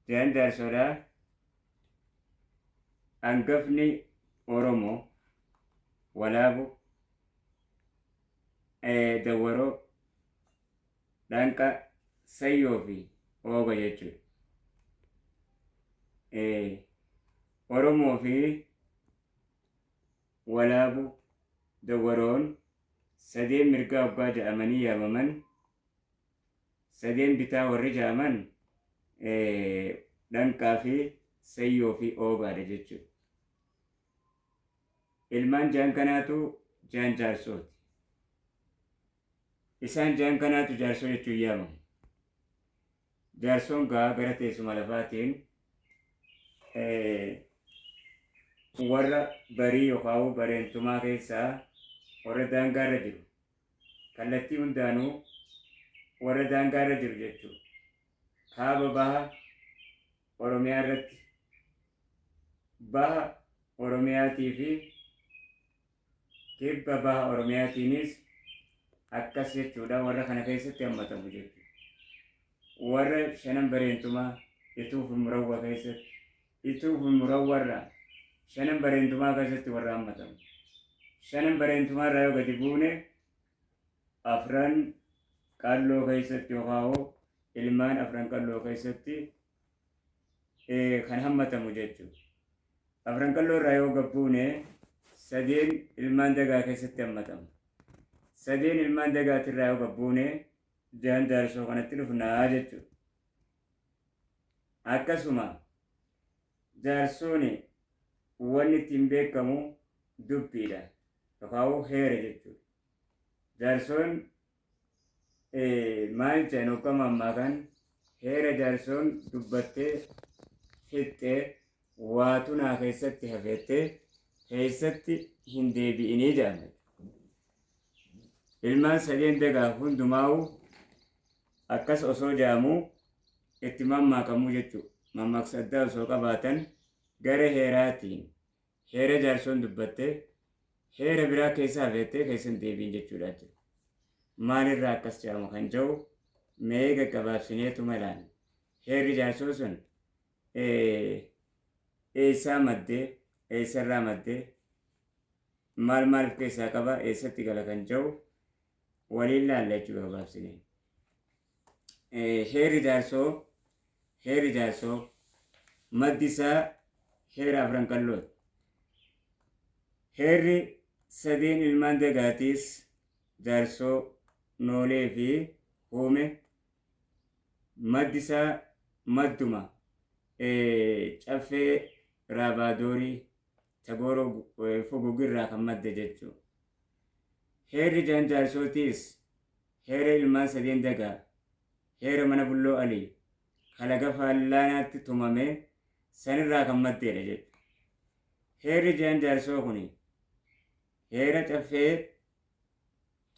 Jaan jaarsolaa hangafni Oromoo walaabu Dawwaroo Dhaanqa Sayyoo fi Ooga jechuudha. Oromoo fi walaabu Dawwaroon sadeen mirgaa abbaa jedhamanii yaamaman, sadeen bitaa warri jedhaman Dhaanqaa fi Sayyoo fi Oogaadha jechuudha. Ilmaan jaan kanaatu jaan jaarsooti. Isaan jaan kanaatu jaarsoo jechuun yaamamu. Jaarsoon gara teessuma lafaatiin warra barii yookaan bareentumaa keessaa warra daangaarra jiru. Kallattii hundaanuu warra daangaarra jiru jechuudha. Kaaba baha Oromiyaa irratti baha Oromiyaatii fi kibba baha Oromiyaatiinis akkas jechuudha. Warra kana keessatti hammatamu jechuudha. Warra shanan bareentumaa ituuf murawwa keessatti ituuf murawwarraa shanan bareentumaa keessatti warra hammatamu. Shanan bareentumaa irraa yoo gadi buune afran qalloo keessatti yookaan ilmaan afran qalloo keessatti kan hammatamu jechuudha. Afran qalloo irraa yoo gabbuune sadeen ilmaan dagaa keessatti hammatamu. Sadeen ilmaan dagaatirraa yoo gabbuune jaan jaarsoo kanatti dhufnaa jechuudha. Akkasuma jaarsoon wanni ittiin beekamu dubbiidha yookaan heera jechuudha. Jaarsoon maal jedhan hokkama ammaa kan heera jaarsoon dubbattee fixxee waatunaa keessatti hafeettee keessatti hin deebi'inii jedhama. Ilmaan sadeen dagaa hundumaa'u akkas osoo jedhamuu itti mammaakamuu jechuudha. Mammaaksa addaa osoo qabaatan gara heeraatiin heera jaarsoon dubbattee heera biraa keessa hafeettee keessa hin deebiin jechuudha. Maalirraa akkas jedhamu kan jedhu mee gaggabaabsineetuma ilaalla. Heerri jaarsoo sun eessaa maddee eessarraa maddee maal of keessaa qaba eessatti gala kan jedhu waliin ilaalla jechuudha gabaabsinee. Heerri jaarsoo maddi isaa heera afran qallooti. Heerri sadeen ilmaan dagaatiis jaarsoo noolee fi huume maddi isaa madduma caffee raabaadorii tagooroo fugugirraa kan madde jechuudha. Heerri jaan jaarsootiis heera ilmaan sadeen dagaa heera mana bulloo alii kalaga faallaanaatti tumame sanirraa kan maddeedha jechuudha. Heerri jaan jaarsoo kun heera caffee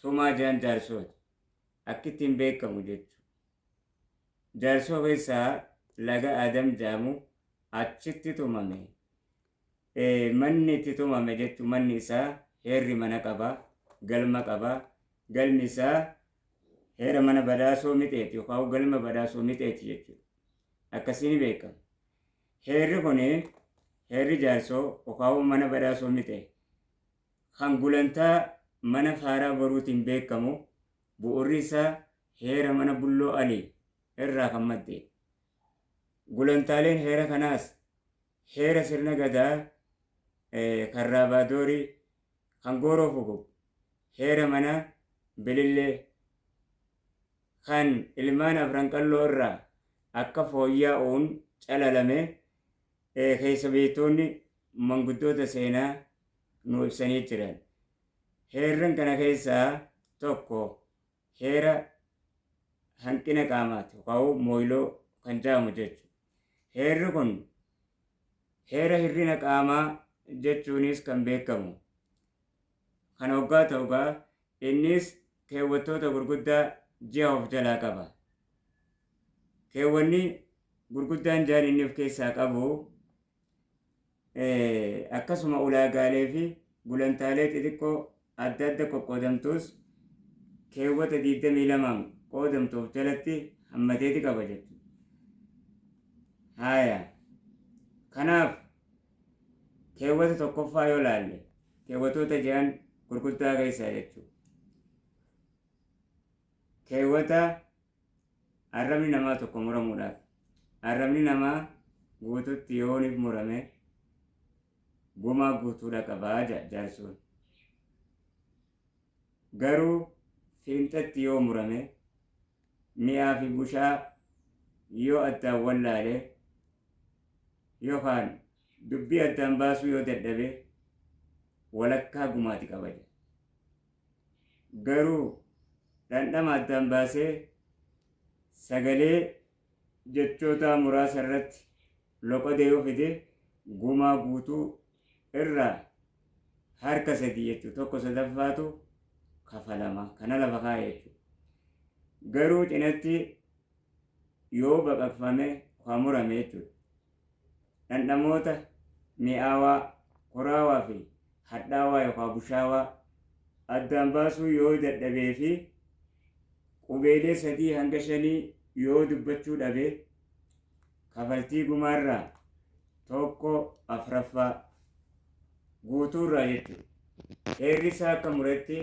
tumaa jaan jaarsooti. Akka ittiin beekamu jechuudha. Jaarsoo keessaa laga Adam jedhamu achitti tumame. Manni itti tumame jechuun manni isaa heerri mana qaba, galma qaba. Galmi isaa heera mana badhaasoo mixeeti yookaan galma badhaasoo mixeeti jechuudha. Akkasiin beekama. Heerri kun heerri jaarsoo yookaan mana badhaasoo mixee kan gulantaa mana faaraa boruutiin beekamu bu'uurri isaa heera mana bulloo alii irraa kan madde. Gulantaaleen heera kanaas heera sirna gadaa kan raabaadorii kan gooroo fugu heera mana bilillee kan ilmaan afran qalloo irraa akka fooyya'uun calalame keessa beektoonni manguddoota seenaa nu ibsanii jiran. Heerran kana keessaa tokko heera hanqina qaamaati yookaan mooyiloo kan jedhamu jechuudha. Heerri kun heera hirrina qaamaa jechuunis kan beekamu. Kan hoggaa ta'ugaa innis keewwattoota gurguddaa ji'a of jalaa qaba. Keewwanni gurguddaan jaan inni of keessaa qabu akkasuma ulaagaalee fi gulantaalee xixiqqoo adda adda qoqqoodamtus keewwata 22 qoodamtuuf jalatti hammateeti qaba jechuudha. Haaya. Kanaaf keewwata tokkoffaa yoo laalle keewwatoota jiran gurguddaa keessaa jechuudha. Keewwata arrabni namaa tokko muramuudhaaf arrabni namaa guututti yooniif murame gumaa guutuudha qabaa jaarsuun. Garuu fiinxatti yoo murame mi'aa fi bushaa yoo addaan wallaale yookaan dubbii addaan baasuu yoo dadhabe walakkaa gumaati qaba. Garuu dhandhama addaan baasee sagalee jechoota muraasa irratti loqodee yoo fide gumaa guutuu irraa harka 3 jechuudha. Tokko sadaffaatu kafalama. Kana lafa kaa'e jechuudha. Garuu cinatti yoo baqaqfame waa murame jechuudha. Dhandhamoota mi'aawaa, koraawaa fi hadhaawaa yookaan bushaawaa addaan baasuu yoo dadhabee fi qubeelee 3 hanga 5 yoo dubbachuu dhabe kafaltii gumaarraa tokko afraffaa guutuurraa jechuudha. Heerri isaa akka muretti